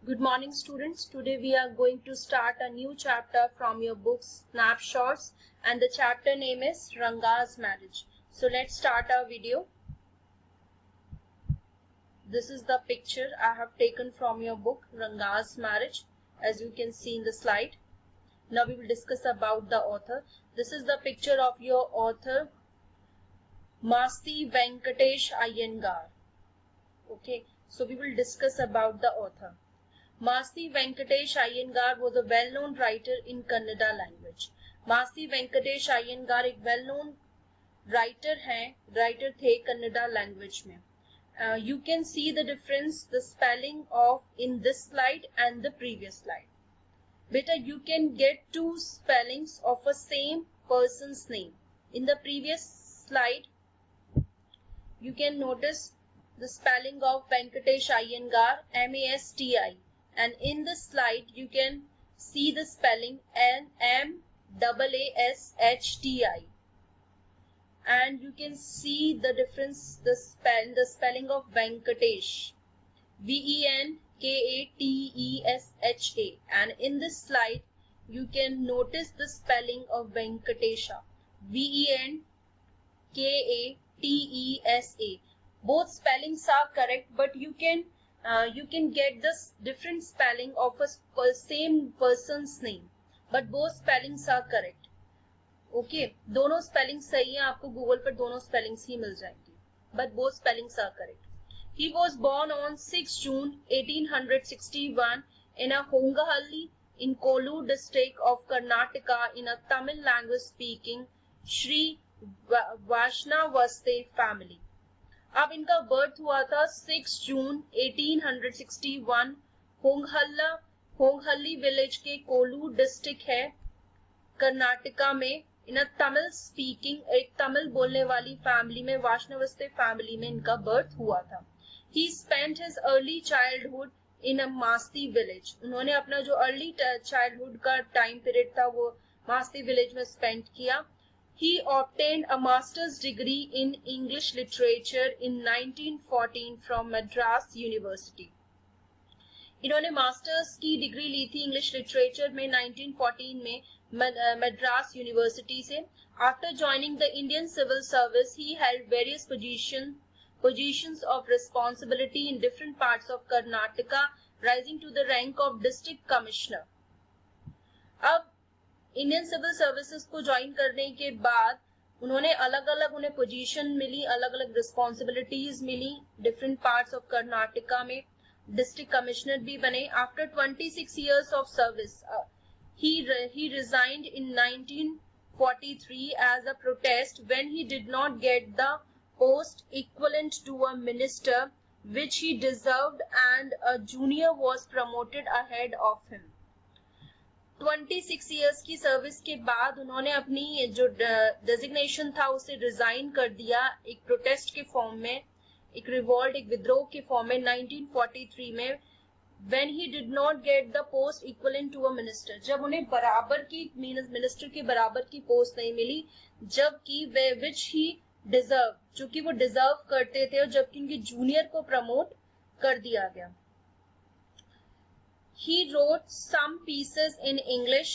Good morning, students. Today we are going to start a new chapter from your book Snapshots, and the chapter name is Ranga's Marriage. So let's start our video. This is the picture I have taken from your book Ranga's Marriage, as you can see in the slide. Now we will discuss about the author. This is the picture of your author, Masti Venkatesh Iyengar. Okay, so we will discuss about the author. Masti Venkatesh Iyengar was a well-known writer in Kannada language. Masti Venkatesh Iyengar एक well-known writer थे Kannada language में. You can see the difference, the spelling of in this slide and the previous slide. Beta, you can get two spellings of a same person's name. In the previous slide, you can notice the spelling of Venkatesh Iyengar, M-A-S-T-I. And in this slide, you can see the spelling M-A-S-H-T-I. And you can see the difference, the spelling of Venkatesh, V-E-N-K-A-T-E-S-H-A. And in this slide, you can notice the spelling of Venkatesha, V-E-N-K-A-T-E-S-A. Both spellings are correct, but you can get this different spelling of a same person's name, but both spellings are correct. Okay, दोनों spellings सही हैं, आपको Google पर दोनों spellings ही मिल जाएंगी, but both spellings are correct. He was born on 6 June 1861 in a Hongahalli in Kollur district of Karnataka in a Tamil language speaking Sri Vaishnavaste family. अब इनका birth हुआ था 6 जून 1861 होंगहल्ली विलेज के कोलूर डिस्ट्रिक्ट है कर्नाटका में इन तमिल स्पीकिंग एक तमिल बोलने वाली फैमिली में वैष्णवस्ते फैमिली में इनका बर्थ हुआ था. He spent his early childhood in a Masti village. उन्होंने अपना जो अर्ली चाइल्डहुड का टाइम पीरियड था वो मास्ती विलेज में स्पेंड किया. He obtained a master's degree in English literature in 1914 from Madras University. इन्होंने मास्टर्स की डिग्री ली थी इंग्लिश लिटरेचर में 1914 में मद्रास यूनिवर्सिटी से. After joining the Indian civil service, he held various positions of responsibility in different parts of Karnataka, rising to the rank of district commissioner. अब Indian civil services को join करने के बाद उन्होंने अलग अलग उन्हें पोजीशन मिली, अलग अलग रिस्पॉन्सिबिलिटीज मिली डिफरेंट पार्ट्स ऑफ कर्नाटका में. डिस्ट्रिक्ट कमिश्नर भी बने. After 26 years of service, he resigned in 1943 as a protest when he did not get the post equivalent to a minister which he deserved, and a junior was promoted ahead of him. 26 years की service के बाद उन्होंने अपनी जो designation था उसे resign कर दिया एक प्रोटेस्ट के फॉर्म में, एक रिवोल्ट, एक विद्रोह के फॉर्म में 1943 में. when he did not get the post equivalent to a minister, जब उन्हें बराबर की मिनिस्टर के बराबर की पोस्ट नहीं मिली, जबकि which he deserve, जो कि वो डिजर्व करते थे, और जबकि उनके जूनियर को प्रमोट कर दिया गया. He wrote some pieces in English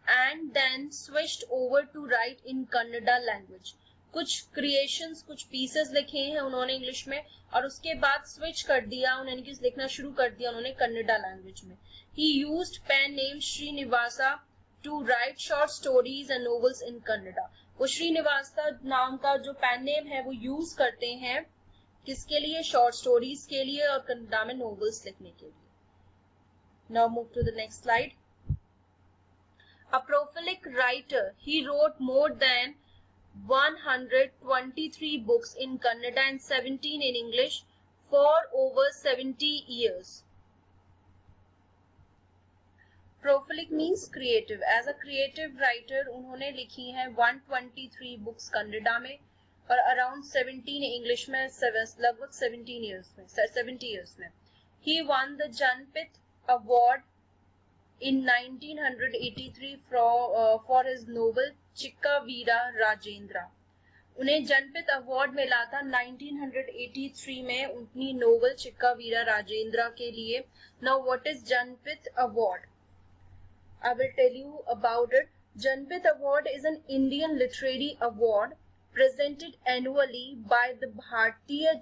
and then switched over to write in Kannada language. कुछ क्रिएशंस, कुछ पीसेस लिखे हैं उन्होंने इंग्लिश में और उसके बाद स्विच कर दिया, उन्होंने लिखना शुरू कर दिया उन्होंने कन्नड़ा लैंग्वेज में. He used pen name Srinivasa to write short stories and novels in Kannada. वो श्रीनिवासा नाम का जो पेन नेम है वो यूज करते हैं किसके लिए? शॉर्ट स्टोरीज के लिए और कन्नड़ा में नोवेल्स लिखने के लिए. Now move to the next slide. A prolific writer, he wrote more than 123 books in Kannada and 17 in English for over 70 years. Prolific means creative. As a creative writer, उन्होंने लिखी हैं 123 books कन्नड़ा में और around 17 English में, लगभग 70 years में. He won the Janpith Award in 1983 for his novel Chikka Veera Rajendra. उन्हें जनपथ award मिला था 1983 में उनकी नोवेल चिक्का वीरा राजेंद्र के लिए. Now what is Janpath award? I will tell you about it. Janpith Award is an Indian literary award presented annually by the Bharatiya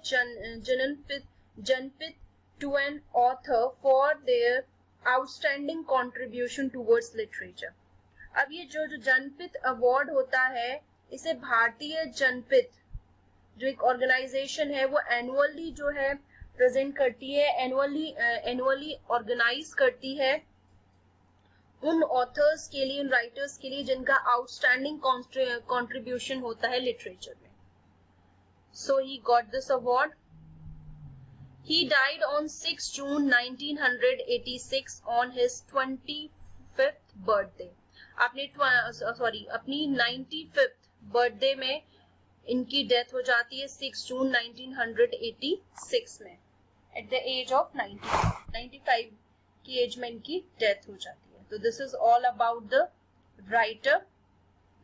Janpith to an author for their outstanding contribution towards literature. अब ये जो जनपथ award होता है, इसे भारतीय जनपथ जो एक organisation है वो एनुअली जो है प्रेजेंट करती है, एनुअली ऑर्गेनाइज करती है उन ऑथर्स के लिए, उन राइटर्स के लिए जिनका आउटस्टैंडिंग कंट्रीब्यूशन होता है लिटरेचर में. So he got this award. He died on 6 June 1986 on his 25th birthday. अपनी 95th बर्थडे में इनकी डेथ हो जाती है 6 जून 1986 में. एट द एज ऑफ 95 की एज में इनकी डेथ हो जाती है. So this is all about the writer.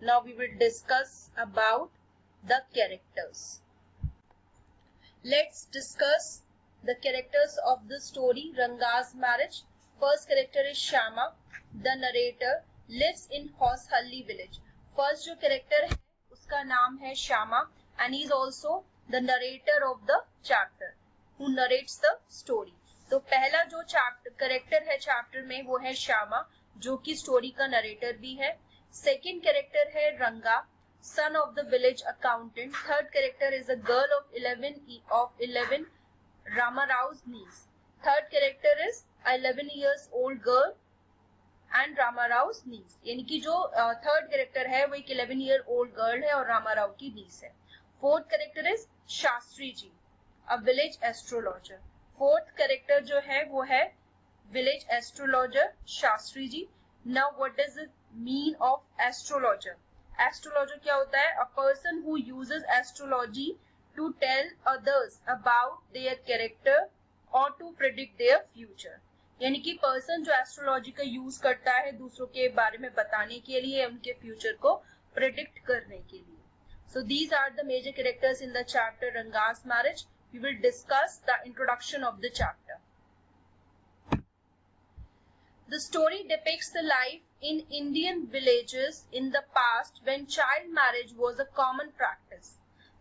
Now we will discuss about the characters. Let's discuss the characters of the story Ranga's Marriage. First character is Shyama. The narrator lives in Hoshalli village. First जो character है उसका नाम है Shyama and he is also the narrator of the chapter who narrates the story. तो पहला जो character है chapter में वो है श्यामा जो कि स्टोरी का नरेटर भी है. सेकंड कैरेक्टर है Ranga, son of the village accountant. Third character is a girl of 11 Ramarao's niece. Third character is 11 years old girl and Ramarao's niece. यानी कि जो थर्ड कैरेक्टर है वो एक 11 year old गर्ल है और रामाराव की नीस है. Fourth character is Shastri ji, a village astrologer. Fourth character जो है वो है village astrologer Shastri ji. Now what does it mean of astrologer? Astrologer क्या होता है? A person who uses astrology to tell others about their character और टू प्रेडिक्ट देयर फ्यूचर. यानी कि पर्सन जो एस्ट्रोलॉजी का यूज करता है दूसरों के बारे में बताने के लिए, उनके फ्यूचर को प्रेडिक्ट करने के लिए. So these are the major characters in the chapter Ranga's Marriage. We will discuss the introduction of the chapter. The story depicts the life in Indian villages in the past when child marriage was a common practice.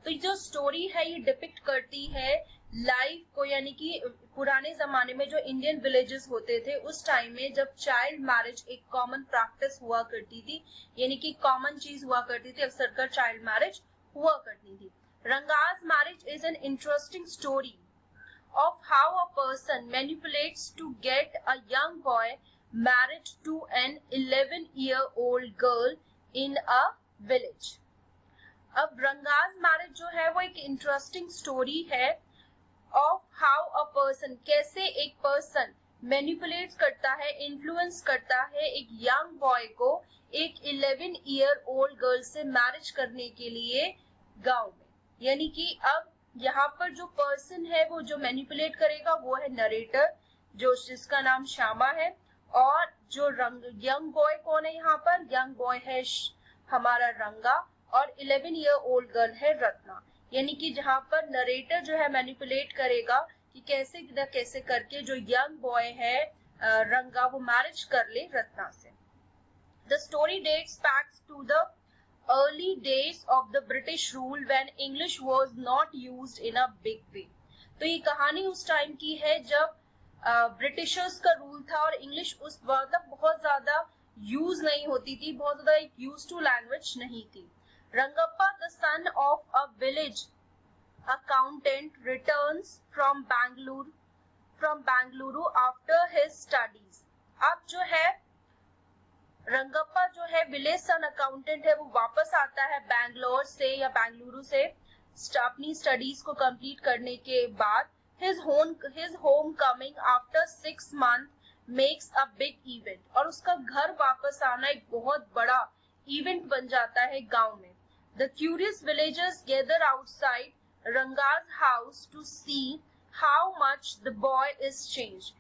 तो जो story है ये depict करती है life को, यानी कि पुराने जमाने में जो इंडियन विलेजेस होते थे उस टाइम में जब चाइल्ड मैरिज एक कॉमन प्रैक्टिस हुआ करती थी, यानी कि कॉमन चीज हुआ करती थी, अक्सर कर चाइल्ड मैरिज हुआ करती थी. Ranga's marriage is an interesting story of how a person manipulates to get a young boy married to an 11-year-old girl in a village. अब Ranga's marriage जो है वो एक इंटरेस्टिंग स्टोरी है ऑफ हाउ अ पर्सन, कैसे एक person manipulate करता है, इन्फ्लुएंस करता है एक यंग बॉय को एक 11-year-old गर्ल से मैरिज करने के लिए गांव में. यानी कि अब यहाँ पर जो पर्सन है वो जो मैनिपुलेट करेगा वो है नरेटर जो जिसका नाम श्यामा है, और जो यंग बॉय कौन है यहाँ पर? यंग बॉय है हमारा रंगा और 11-year-old गर्ल है रत्ना. यानी कि जहाँ पर नरेटर जो है मैनिपुलेट करेगा कि कैसे न कैसे करके जो यंग बॉय है रंगा वो मैरिज कर ले रत्ना से. The story dates back to the early days of the British rule when English was not used in a big way. तो ये कहानी उस टाइम की है जब ब्रिटिशर्स का रूल था और इंग्लिश उस वक्त बहुत ज्यादा यूज नहीं होती थी, बहुत ज्यादा एक यूज टू लैंग्वेज नहीं थी. Rangappa, the son of a village accountant, returns from Bangalore after his studies. अब जो है रंगप्पा जो है विलेज सन अकाउंटेंट है वो वापस आता है बैंगलोर से या बेंगलुरु से अपनी स्टडीज को कंप्लीट करने के बाद. his home coming after 6 months makes a big event. और उसका घर वापस आना एक बहुत बड़ा इवेंट बन जाता है गांव में. the curious villagers gather outside Ranga's house to see how much the boy is changed.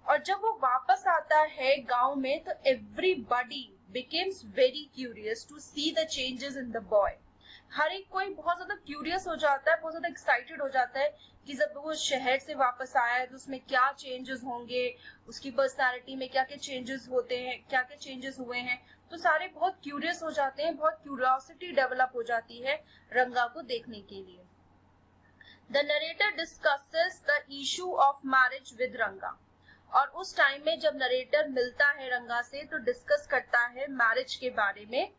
और जब वो वापस आता है गांव में तो everybody becomes very curious to see the changes in the boy. हर एक कोई बहुत ज्यादा क्यूरियस हो जाता है, बहुत ज्यादा एक्साइटेड हो जाता है कि जब वो शहर से वापस आया है तो उसमें क्या चेंजेस होंगे, उसकी पर्सनालिटी में क्या क्या चेंजेस होते हैं, क्या क्या चेंजेस हुए हैं। तो सारे बहुत क्यूरियस हो जाते हैं, बहुत क्यूरियोसिटी डेवलप हो जाती है रंगा को देखने के लिए। The narrator discusses the issue of marriage with रंगा। और उस टाइम में जब नरेटर मिलता है रंगा से तो डिस्कस करता है मैरिज के बारे में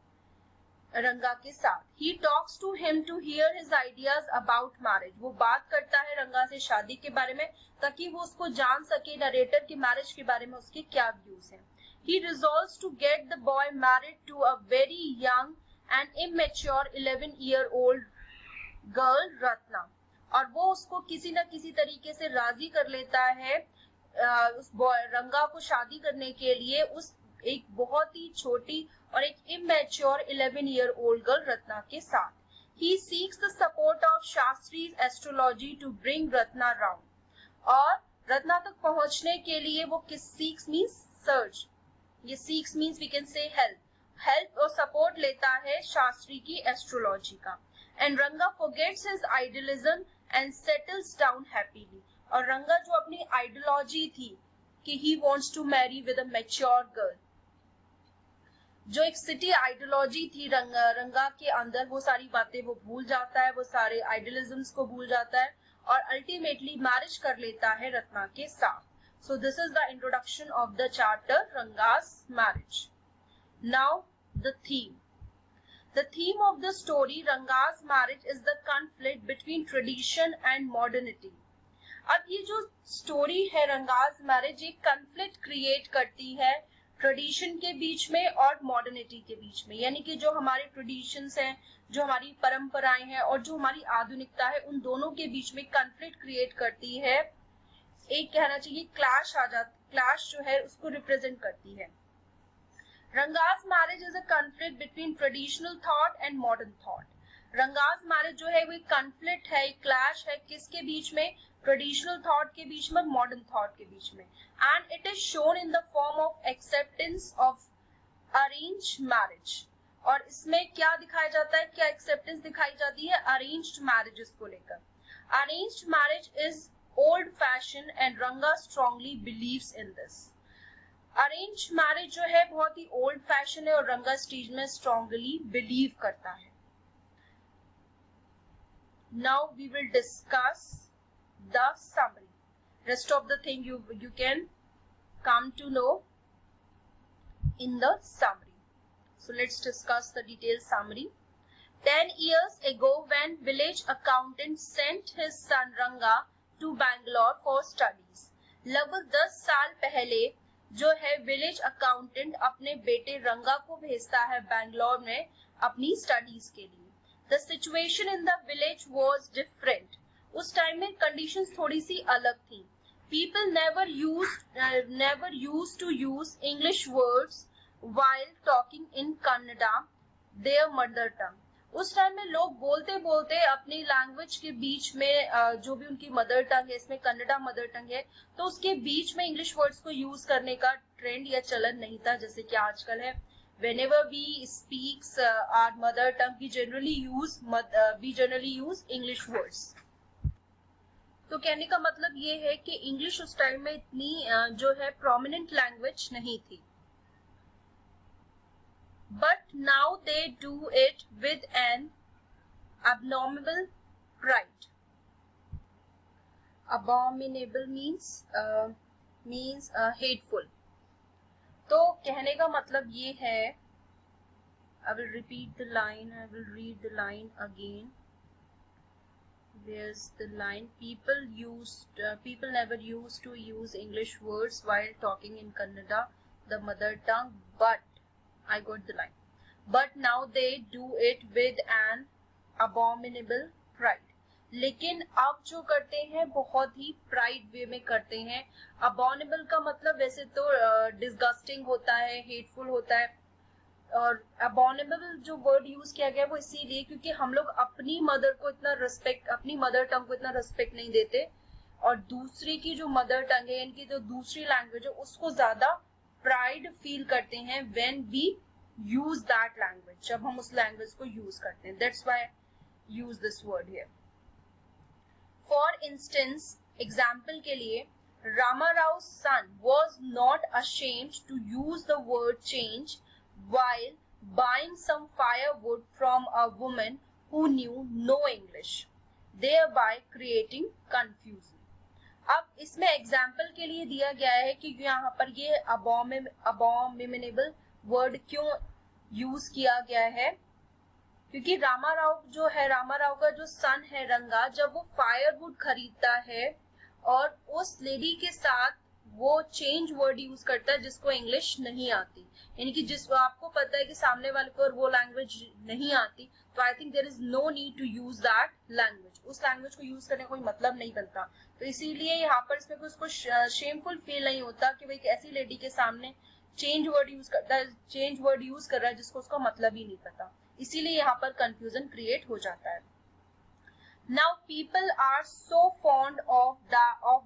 रंगा के साथ। He talks to him to hear his ideas about marriage। वो बात करता है रंगा से शादी के बारे में ताकि वो उसको जान सके नरेटर की मैरिज के बारे में उसके क्या व्यूज हैं। He resolves to get the boy married to a very young and immature 11-year-old girl Ratna. और वो उसको किसी न किसी तरीके से राजी कर लेता है उस रंगा को शादी करने के लिए उस एक बहुत ही छोटी और एक इमेच्योर 11-year-old गर्ल रत्ना के साथ। He seeks the support of Shastri's astrology to bring Ratna round। और रत्ना तक पहुंचने के लिए वो किस seeks means search, ये seeks means we can say help और support लेता है शास्त्री की एस्ट्रोलॉजी का। And रंगा forgets his idealism and settles down happily। और रंगा जो अपनी आइडियोलॉजी थी कि he wants to marry with a mature girl, जो एक सिटी आइडियोलॉजी थी रंगा के अंदर, वो सारी बातें वो भूल जाता है, वो सारे आइडियलिज्म्स को भूल जाता है और अल्टीमेटली मैरिज कर लेता है रत्ना के साथ। So this is the introduction of the chapter Ranga's marriage। Now the theme. The theme of the story Ranga's marriage is the conflict between tradition and modernity। अब ये जो स्टोरी है रंगा's marriage एक conflict क्रिएट करती है ट्रेडिशन के बीच में और मॉडर्निटी के बीच में, यानी कि जो हमारे ट्रेडिशंस हैं, जो हमारी परंपराएं हैं और जो हमारी आधुनिकता है, उन दोनों के बीच में conflict क्रिएट करती है। एक कहना चाहिए क्लैश जो है उसको रिप्रेजेंट करती है। Ranga's marriage is a conflict between traditional thought and modern thought। Ranga's marriage जो है वो एक conflict है, एक clash है, किसके बीच में? Traditional thought के बीच में, modern thought के बीच में। And it is shown in the form of acceptance of arranged marriage। और इसमें क्या दिखाया जाता है, क्या acceptance दिखाई जाती है? Arranged marriages को लेकर। Arranged marriage is old fashioned and Ranga strongly believes in this। Arrange marriage जो है बहुत ही ओल्ड फैशन है और रंगा इस चीज में स्ट्रांगली बिलीव करता है। Now we will discuss the summary. Rest of the thing you can come to know in the summary। So let's discuss the detailed summary। 10 years ago when village accountant sent his son Ranga to Bangalore for studies। लगभग 10 साल पहले जो है village accountant अपने बेटे रंगा को भेजता है बैंगलोर में अपनी स्टडीज के लिए। The situation in the village was different. उस टाइम में कंडीशंस थोड़ी सी अलग थी। People never use to use English words while talking in Kannada, their mother tongue. उस टाइम में लोग बोलते बोलते अपनी लैंग्वेज के बीच में जो भी उनकी मदर टंग है, इसमें कन्नड़ा मदर टंग है, तो उसके बीच में इंग्लिश वर्ड्स को यूज करने का ट्रेंड या चलन नहीं था जैसे कि आजकल है। whenever we speaks our mother tongue we generally use English words। तो कहने का मतलब ये है कि इंग्लिश उस टाइम में इतनी जो है प्रोमिनेंट लैंग्वेज नहीं थी। But now they do it with an abominable pride। Abominable means hateful। तो कहने का मतलब ये है, I will repeat the line, I will read the line again। There's the line, people never used to use English words while talking in Kannada, the mother tongue, but I got the line, but now they do it with an abominable pride। लेकिन अब जो करते हैं बहुत ही pride वे में करते हैं। अबॉर्नेबल का मतलब वैसे तो डिस्गस्टिंग होता है, हेटफुल होता है, और अबॉर्नेबल जो वर्ड यूज किया गया वो इसीलिए क्योंकि हम लोग अपनी मदर को इतना रिस्पेक्ट, अपनी मदर टंग को इतना रिस्पेक्ट नहीं देते और दूसरी की जो मदर टंग है, इनकी जो दूसरी लैंग्वेज है उसको ज्यादा प्राइड फील करते हैं when we use that language, जब हम उस लैंग्वेज को यूज करते हैं. That's why I use this word here. For instance, example के लिए, Rama Rao's son was not ashamed to use the word change while buying some firewood from a woman who knew no English, thereby creating confusion. अब इसमें example के लिए दिया गया है कि यहाँ पर ये अबॉमिनेबल वर्ड क्यों यूज किया गया है, क्योंकि रामा राव जो है, रामा राव का जो सन है रंगा, जब वो फायरवुड खरीदता है और उस लेडी के साथ वो चेंज वर्ड यूज करता है जिसको इंग्लिश नहीं आती, यानी कि जिस आपको पता है कि सामने वाले को वो लैंग्वेज नहीं आती, तो I think there is no need to use that language. उस लैंग्वेज को यूज करने का कोई मतलब नहीं बनता. तो इसीलिए यहाँ पर इसमें उसको शेमफुल फील नहीं होता कि भाई एक ऐसी लेडी के सामने चेंज वर्ड यूज करता है, चेंज वर्ड यूज कर रहा है जिसको उसका मतलब ही नहीं पता. इसीलिए यहाँ पर कंफ्यूजन क्रिएट हो जाता है. Now people are so fond of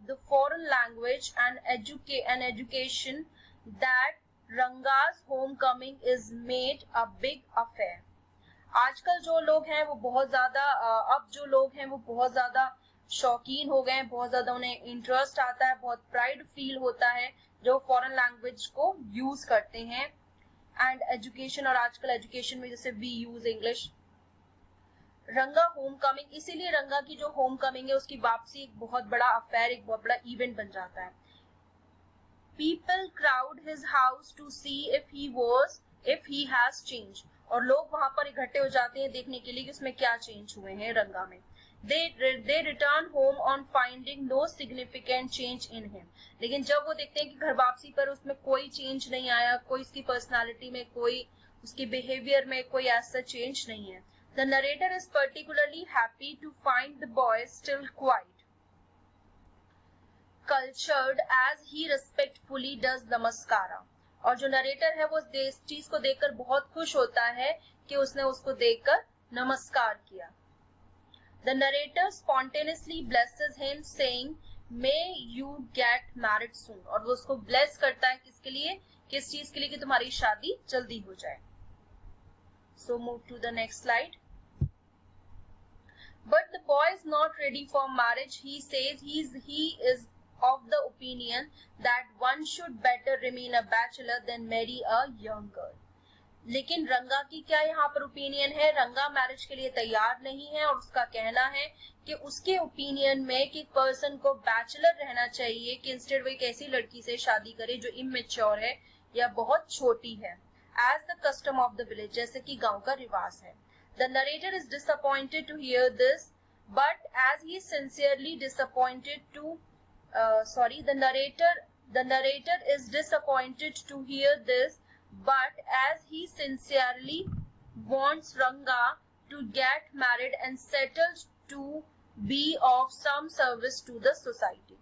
the foreign language and education that Ranga's homecoming is made a big affair. आजकल जो लोग हैं वो बहुत ज्यादा अब जो लोग हैं वो बहुत ज्यादा शौकीन हो गए हैं, बहुत ज्यादा उन्हें इंटरेस्ट आता है, बहुत प्राइड फील होता है जो फॉरेन लैंग्वेज को यूज करते हैं. एंड एजुकेशन, और आजकल एजुकेशन में जैसे वी यूज इंग्लिश. रंगा होम कमिंग, इसीलिए रंगा की जो होम कमिंग है उसकी वापसी एक बहुत बड़ा अफेयर, एक बहुत बड़ा इवेंट बन जाता है. People crowd his house to see if he has change, और लोग वहां पर इकट्ठे हो जाते हैं देखने के लिए कि उसमें क्या चेंज हुए हैं रंगा में. They return home on finding no significant change in him. लेकिन जब वो देखते हैं कि घर वापसी पर उसमें कोई चेंज नहीं आया, कोई उसकी पर्सनालिटी में, कोई उसके बिहेवियर में कोई ऐसा चेंज नहीं है. The narrator is particularly happy to find the boy still quite cultured as he respectfully does namaskara. और जो नरेटर है वो इस चीज को देखकर बहुत खुश होता है कि उसने उसको देखकर नमस्कार किया. The narrator spontaneously blesses him saying, "May you get married soon." और वो उसको bless करता है किसके लिए, किस चीज के लिए, कि तुम्हारी शादी जल्दी हो जाए. So move to the next slide. But the boy is not ready for marriage. He says he is of the opinion that one should better remain a bachelor than marry a young girl. लेकिन रंगा की क्या यहाँ पर opinion है, रंगा marriage के लिए तैयार नहीं है और उसका कहना है कि उसके ओपिनियन में कि पर्सन को बैचलर रहना चाहिए, कि इंस्टेड वो एक ऐसी लड़की से शादी करे जो इमेच्योर है या बहुत छोटी है. As the custom of the village, जैसे कि गांव का रिवाज है. The narrator is disappointed to hear this, but as he sincerely disappointed to the narrator is disappointed to hear this, but as he sincerely wants Ranga to get married and settle to be of some service to the society.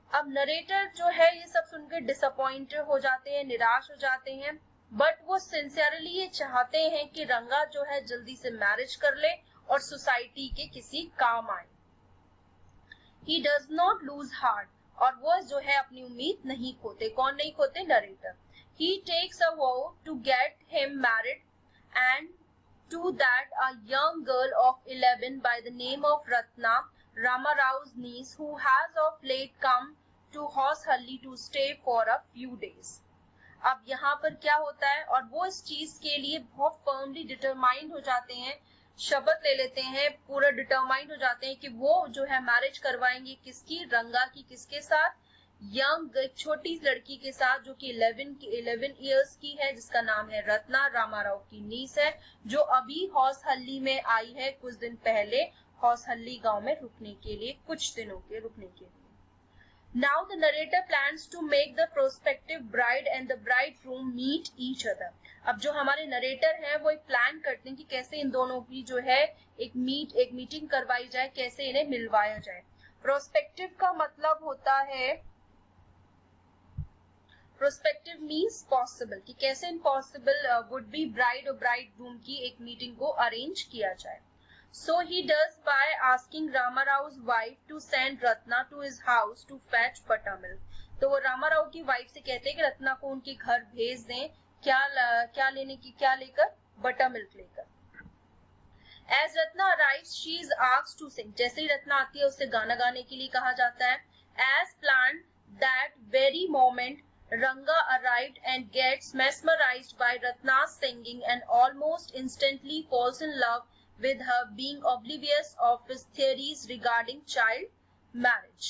अब narrator जो है ये सब सुनकर disappointed हो जाते हैं, निराश हो जाते हैं, बट वो सिंसियरली ये चाहते हैं कि रंगा जो है जल्दी से मैरिज कर ले और सोसाइटी के किसी काम आए. He does not lose heart, और वो जो है अपनी उम्मीद नहीं खोते. कौन नहीं खोते? Narrator. He takes a vow to get him married, and to that a young girl of 11 by the name of Ratna, Rama Rao's niece, who has of late come to Horsehalli to stay for a few days. अब यहाँ पर क्या होता है, और वो इस चीज के लिए बहुत फर्मली डिटरमाइंड हो जाते हैं, शपथ ले लेते हैं, पूरा डिटरमाइंड हो जाते हैं कि वो जो है मैरिज करवाएंगे किसकी, रंगा की किसके साथ, यंग छोटी लड़की के साथ जो कि 11 इयर्स की है, जिसका नाम है रत्ना, रामा राव की नीस है, जो अभी हौसहल्ली में आई है कुछ दिन पहले हौसहल्ली गांव में रुकने के लिए, कुछ दिनों के रुकने के लिए. Now the narrator plans to make the prospective bride and the bridegroom meet each other. अब जो हमारे नरेटर हैं वो एक प्लान करते हैं कि कैसे इन दोनों की जो है एक मीटिंग करवाई जाए, कैसे इन्हें मिलवाया जाए. प्रोस्पेक्टिव का मतलब होता है, प्रोस्पेक्टिव मीन्स पॉसिबल, कि कैसे इम्पॉसिबल वुड बी ब्राइड और ब्राइडग्रूम की एक मीटिंग को अरेंज किया जाए. So he does by asking Rama Rao's wife to send Ratna to his house to fetch buttermilk. तो वो रामा राव की वाइफ से कहते हैं कि रत्ना को उनके घर भेज दें क्या लेकर, बटर मिल्क लेकर। As Ratna arrives, she is asked to sing. जैसे ही रत्ना आती है उसे गाना गाने के लिए कहा जाता है। As planned, that very moment, Ranga arrived and gets mesmerized by Ratna's singing and almost instantly falls in love with her, being oblivious of his theories regarding child marriage.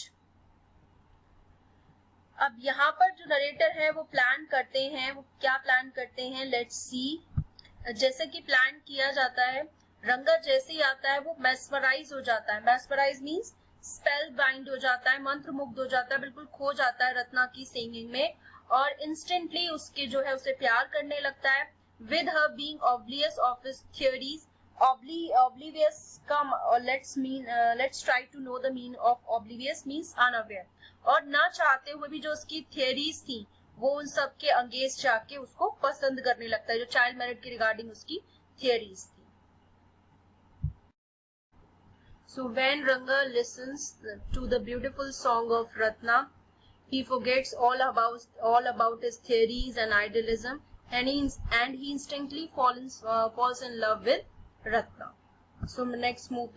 अब यहाँ पर जो नरेटर है वो प्लान करते हैं, वो क्या प्लान करते हैं, लेट्स सी। जैसे कि प्लान किया जाता है, रंगा जैसे ही आता है वो मेस्मराइज हो जाता है। मेस्मराइज मीन्स स्पेल बाइंड हो जाता है, मंत्र मुग्ध हो जाता है, बिल्कुल खो जाता है रत्ना की सिंगिंग में और इंस्टेंटली उसके जो है उसे प्यार करने लगता है। With her being oblivious of his theories, oblivious का let's try to know the meaning of oblivious means unaware, और ना चाहते हुए भी जो उसकी थियोरीज थी वो उन सब के अगेंस्ट जाके उसको पसंद करने लगता है, जो चाइल्ड मैरिज के रिगार्डिंग उसकी थियोरीज थी। So when Ranga listens to the beautiful song of Ratna, he forgets all about his theories and idealism, and he instinctively falls in love with Ratna. So let's move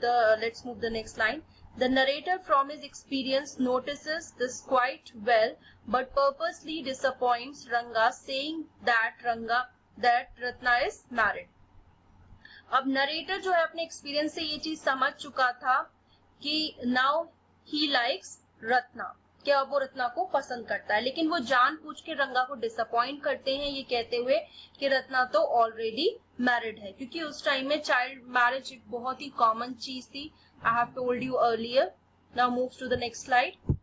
the next line. The narrator from his experience notices this quite well, but purposely disappoints Ranga, saying that Ratna is married. अब narrator जो है अपने experience से ये चीज समझ चुका था कि नाउ ही लाइक्स रत्ना, क्या वो रत्ना को पसंद करता है, लेकिन वो जानबूझ के रंगा को डिसअपॉइंट करते हैं ये कहते हुए कि रत्ना तो ऑलरेडी मैरिड है, क्योंकि उस टाइम में चाइल्ड मैरिज एक बहुत ही कॉमन चीज थी। I have told you earlier. Now move to the next slide.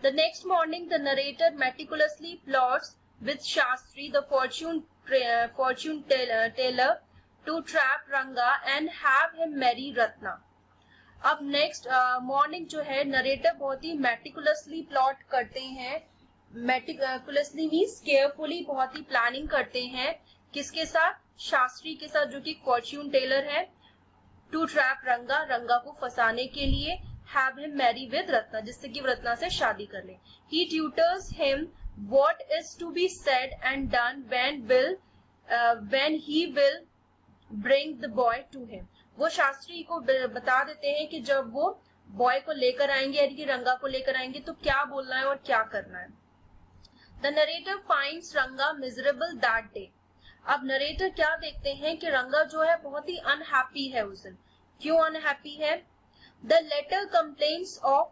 The next morning the narrator meticulously plots with Shastri the fortune teller to trap Ranga and have him marry Ratna. अब next morning जो है narrator बहुत ही meticulously plot करते हैं, meticulously means carefully, बहुत ही planning करते हैं, किसके साथ, शास्त्री के साथ जो कि फॉर्च्यून टेलर है, टू ट्रैप रंगा, रंगा को फंसाने के लिए, have him marry with Ratna, जिससे कि रत्ना से शादी कर ले। He tutors him what is to be said and done when he will bring the boy to him. वो शास्त्री को बता देते हैं कि जब वो बॉय को लेकर आएंगे यानी कि रंगा को लेकर आएंगे तो क्या बोलना है और क्या करना है। द नरेटर फाइंड्स रंगा मिजरेबल दैट डे। अब नरेटर क्या देखते हैं कि रंगा जो है बहुत ही अनहैप्पी है उस दिन। क्यों अनहैप्पी है? The latter complains of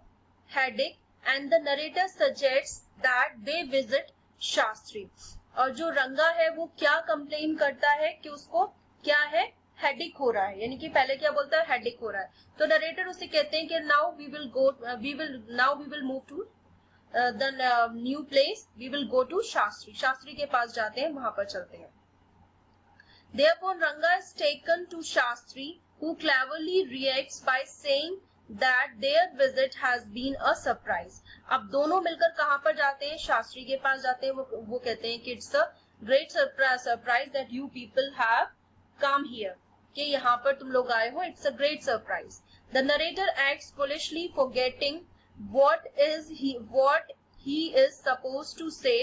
headache and the narrator suggests that they visit Shastri. और जो रंगा है वो क्या कंप्लेन करता है कि उसको क्या है, हेडेक हो रहा है, यानी कि पहले क्या बोलता है, हेडेक हो रहा है। तो नरेटर उसे कहते हैं कि now we will move to the new place, we will go to Shastri, Shastri के पास जाते हैं, वहां पर चलते हैं। Therefore Ranga is taken to Shastri, who cleverly reacts by saying that their visit has been a surprise. अब दोनों मिलकर कहां पर जाते हैं, शास्त्री के पास जाते हैं। वो कहते हैं कि it's a great surprise that you people have come here, कि यहाँ पर तुम लोग आए हो, it's a great surprise. The narrator acts foolishly, forgetting what he is supposed to say,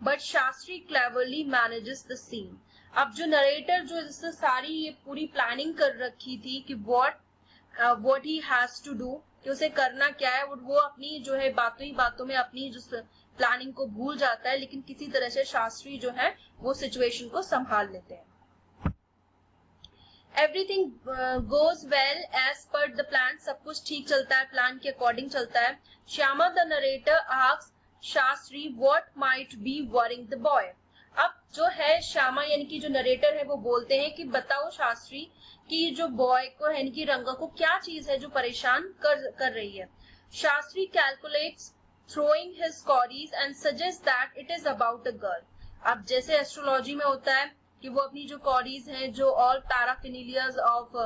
but Shastri cleverly manages the scene. अब जो narrator जो इससे सारी ये पूरी प्लानिंग कर रखी थी कि what he has to do, कि उसे करना क्या है, वो अपनी जो है बातों ही बातों में अपनी जो प्लानिंग को भूल जाता है, लेकिन किसी तरह से शास्त्री जो है वो सिचुएशन को संभाल लेते हैं। Everything goes well as per the plan. सब कुछ ठीक चलता है, प्लान के अकॉर्डिंग चलता है। Shyama the narrator asks Shastri what might be worrying the boy. अब जो है श्यामा यानी कि जो नरेटर है वो बोलते हैं कि बताओ शास्त्री कि जो बॉय को यानी कि रंगा को क्या चीज है जो परेशान कर रही है। Shastri calculates throwing his cauries and suggests that it is about a girl. अब जैसे एस्ट्रोलॉजी में होता है कि वो अपनी जो कॉरीज हैं, जो ऑल पैराफिनिलियाज ऑफ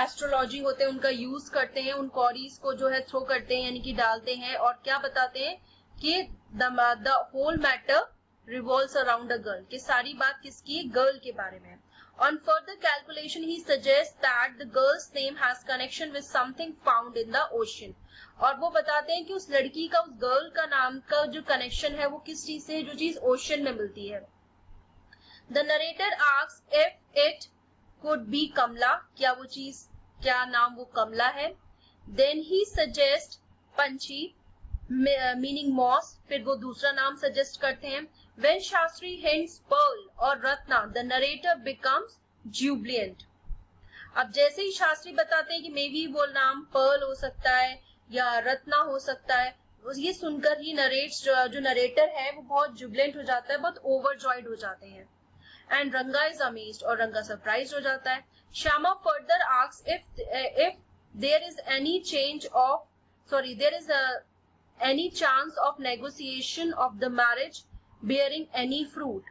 एस्ट्रोलॉजी होते हैं उनका यूज करते हैं, उन कॉरीज को जो है थ्रो करते हैं यानी कि डालते हैं, और क्या बताते हैं कि the whole matter revolves around a girl, कि सारी बात किसकी, गर्ल के बारे में। On further calculation he suggest that the girl's name has connection with something found in the ocean, और वो बताते हैं कि उस लड़की का, उस गर्ल का नाम का जो कनेक्शन है वो किस चीज से है, जो चीज ओशन में मिलती है। The narrator asks if it could be Kamala, क्या नाम वो कमला है. Then he suggest Panchi meaning moss, फिर वो दूसरा नाम सजेस्ट करते हैं. व्हेन शास्त्री हिंट्स पर्ल और Ratna the narrator becomes Jubilant. अब जैसे ही शास्त्री बताते हैं कि मे बी वो नाम पर्ल हो सकता है या रत्ना हो सकता है, ये सुनकर ही जो नरेटर है वो बहुत जुबिलेंट हो जाता है, बहुत ओवरजॉयड हो जाते हैं. एंड रंगा इज अमेज्ड, और रंगा सरप्राइज हो जाता है. Shyama further asks if there is any chance of negotiation of the marriage bearing any fruit,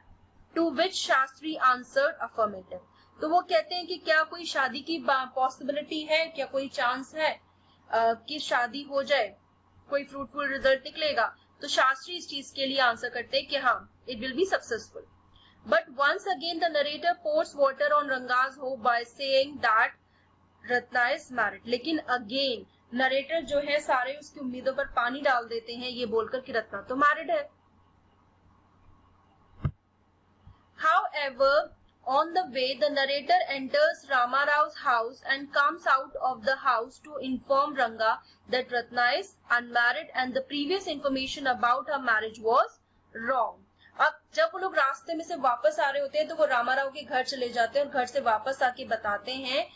to which Shastri answered affirmative. तो वो कहते हैं कि क्या कोई शादी की पॉसिबिलिटी है, क्या कोई चांस है कि शादी हो जाए, कोई फ्रूटफुल रिजल्ट निकलेगा. तो शास्त्री इस चीज के लिए आंसर करते हैं कि हाँ, it will be successful. But once again the narrator pours water on Ranga's hope by saying that Ratna is married. लेकिन अगेन नरेटर जो है सारे उसकी उम्मीदों पर पानी डाल देते हैं ये बोलकर कि रत्ना तो मैरिड है. However, on the way, the narrator enters Rama Rao's house and comes out of the house to inform Ranga that Ratna is unmarried and the previous information about her marriage was wrong. अब जब वो लोग रास्ते में से वापस आ रहे होते हैं तो वो रामा राव के घर चले जाते हैं और घर से वापस आके बताते हैं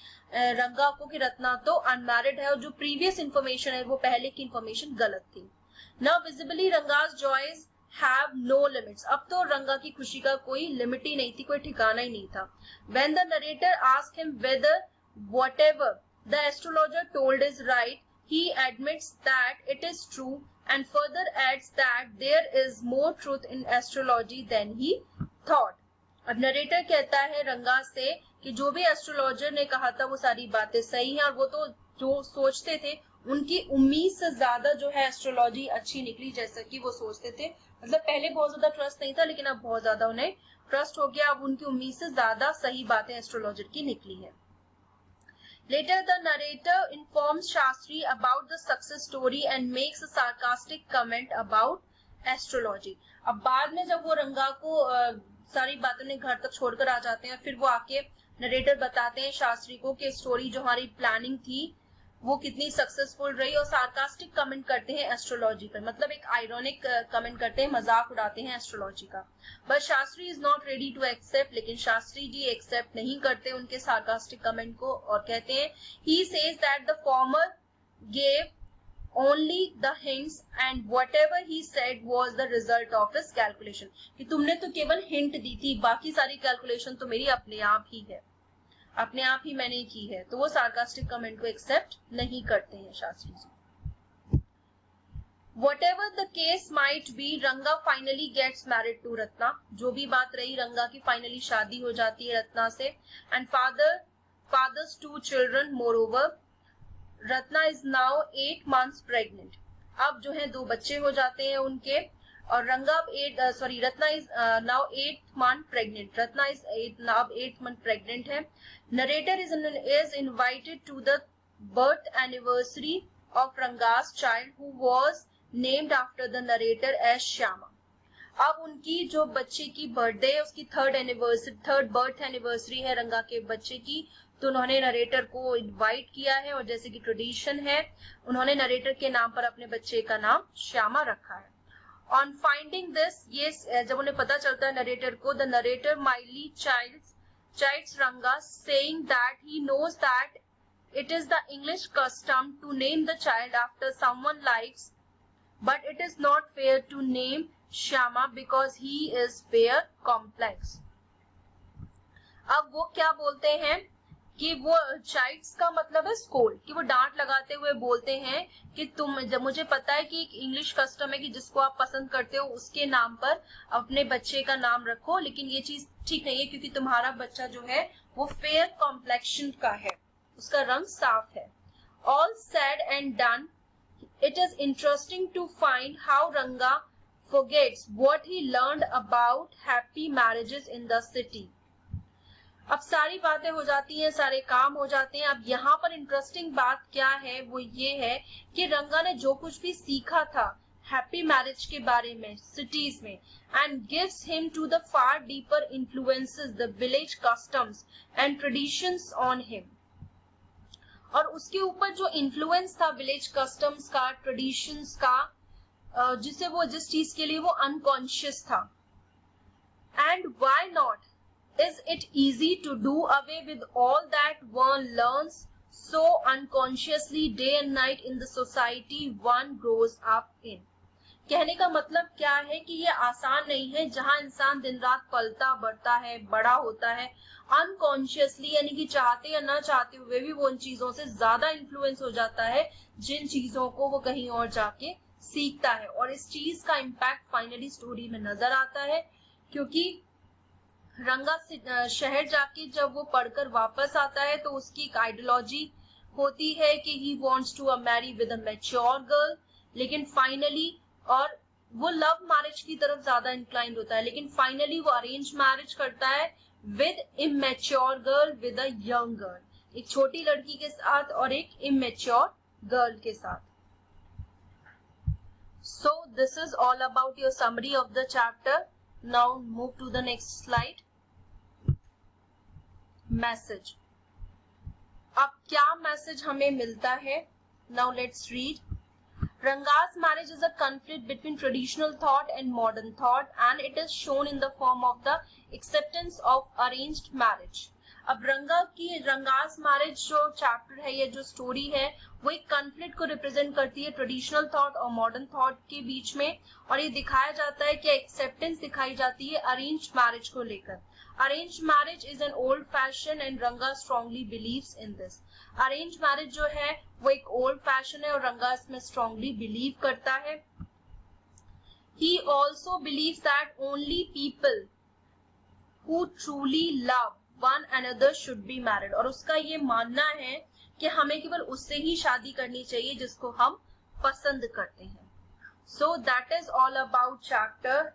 रंगा को कि रत्ना तो अनमैरिड है और जो प्रीवियस इंफॉर्मेशन है वो पहले की इंफॉर्मेशन गलत थी. Now visibly Ranga's joys have no limits. अब तो रंगा की खुशी का कोई लिमिट ही नहीं थी, कोई ठिकाना ही नहीं था. When the narrator asked him weather whatever the astrologer told is right, he admits that it is true and further adds that there is more truth in astrology than he thought. अब narrator कहता है रंगा से कि जो भी astrologer ने कहा था वो सारी बातें सही हैं और वो तो जो सोचते थे उनकी उम्मीद से ज्यादा जो है एस्ट्रोलॉजी अच्छी निकली जैसा कि वो सोचते थे. मतलब पहले बहुत ज्यादा ट्रस्ट नहीं था लेकिन अब बहुत ज्यादा उन्हें ट्रस्ट हो गया. अब उनकी उम्मीद से ज्यादा सही बातें एस्ट्रोलॉजर की निकली है. Later, the narrator informs Shastri about the success story and makes a sarcastic comment about astrology. अब बाद में जब वो रंगा को सारी बातें ने घर तक छोड़कर आ जाते हैं फिर वो आके नरेटर बताते हैं शास्त्री को कि स्टोरी जो हमारी प्लानिंग थी वो कितनी सक्सेसफुल रही और सार्कास्टिक कमेंट करते हैं एस्ट्रोलॉजी पर. मतलब एक आयरॉनिक कमेंट करते हैं, मजाक उड़ाते हैं एस्ट्रोलॉजी का. But Shastri is not ready to accept. लेकिन शास्त्री जी एक्सेप्ट नहीं करते उनके सार्कास्टिक कमेंट को और कहते हैं he says that the former gave only the hints and whatever he said was the result of his calculation. कि तुमने तो केवल हिंट दी थी, बाकी सारी कैलकुलेशन तो मेरी अपने आप ही है, अपने आप ही मैंने की है. तो वो सार्कास्टिक कमेंट को एक्सेप्ट नहीं करते हैं Shastri ji. Whatever the case might be, Ranga finally gets married to Ratna. जो भी बात रही रंगा की फाइनली शादी हो जाती है रत्ना से. And father's 2 children. Moreover, Ratna is now 8 months pregnant. अब जो है 2 बच्चे हो जाते हैं उनके और रंगा Ratna is now 8th month pregnant. Ratna is 8th month pregnant है. Narrator is invited to the birth anniversary of Ranga's child who was named after the narrator as Shyama. अब उनकी जो बच्चे की बर्थडे है उसकी थर्ड बर्थ एनिवर्सरी है रंगा के बच्चे की. तो उन्होंने नरेटर को इनवाइट किया है और जैसे कि ट्रेडिशन है उन्होंने नरेटर के नाम पर अपने बच्चे का नाम श्यामा रखा है. On finding this, ये जब उन्हें पता चलता है नरेटर को, the narrator mildly chides Ranga, saying that he knows that it is the English custom to name the child after someone likes, but it is not fair to name Shyama because he is fair complex. अब वो क्या बोलते हैं कि वो चाइड्स का मतलब है स्कोल्ड, कि वो डांट लगाते हुए बोलते हैं कि जब मुझे पता है कि एक इंग्लिश कस्टम है कि जिसको आप पसंद करते हो उसके नाम पर अपने बच्चे का नाम रखो, लेकिन ये चीज ठीक नहीं है क्योंकि तुम्हारा बच्चा जो है वो फेयर कॉम्प्लेक्शन का है, उसका रंग साफ है. All said and done, it is interesting to find how Ranga forgets what he learned about happy marriages in the city. अब सारी बातें हो जाती हैं, सारे काम हो जाते हैं. अब यहाँ पर इंटरेस्टिंग बात क्या है वो ये है कि रंगा ने जो कुछ भी सीखा था हैप्पी मैरिज के बारे में सिटीज में, and gives him to the far deeper influences the village customs and traditions on him. और उसके ऊपर जो इन्फ्लुएंस था विलेज कस्टम्स का, ट्रेडिशंस का, जिसे वो जिस चीज के लिए वो अनकॉन्शियस था। And why not is it easy to do away with all that one learns so unconsciously day and night in the society one grows up in. कहने का मतलब क्या है कि ये आसान नहीं है, जहां इंसान दिन रात पलता बढ़ता है, बड़ा होता है, अनकॉन्शियसली यानी कि चाहते या ना चाहते हुए भी वो उन चीजों से ज्यादा इन्फ्लुएंस हो जाता है जिन चीजों को वो कहीं और जाके सीखता है। और इस चीज का इम्पैक्ट फाइनली स्टोरी में नजर आता है, क्योंकि रंगा शहर जाके जब वो पढ़कर वापस आता है तो उसकी एक आइडियोलॉजी होती है कि he wants to marry with a mature girl, लेकिन फाइनली, और वो लव मैरिज की तरफ ज्यादा इंक्लाइंड होता है, लेकिन फाइनली वो अरेंज मैरिज करता है with immature girl, with a young girl, एक छोटी लड़की के साथ और एक इमेच्योर गर्ल के साथ। So this is all about your summary of the chapter. Now move to the next slide. Message. अब क्या मैसेज हमें मिलता है? Now let's read. Ranga's marriage is a conflict between traditional thought and modern thought, and it is shown in the form of the acceptance of arranged marriage. अब Ranga's marriage जो chapter है, ये जो स्टोरी है, वो एक कॉन्फ्लिक्ट को represent करती है ट्रेडिशनल थॉट और मॉडर्न थॉट के बीच में, और ये दिखाया जाता है कि एक्सेप्टेंस दिखाई जाती है अरेंज मैरिज को लेकर। Arrange marriage is an old fashion and Ranga strongly believes in this. Arrange marriage जो है वो एक ओल्ड फैशन है और रंगा इसमें स्ट्रांगली बिलीव करता है। He also believes that only people who truly love one another should be married, और उसका ये मानना है कि हमें केवल उससे ही शादी करनी चाहिए जिसको हम पसंद करते हैं। So that is all about chapter.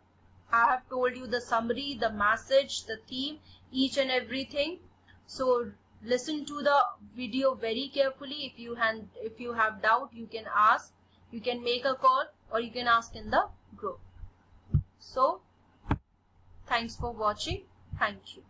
I have told you the summary, the message, the theme, each and everything. So listen to the video very carefully. If you have doubt, you can ask, you can make a call, or you can ask in the group. So thanks for watching. Thank you.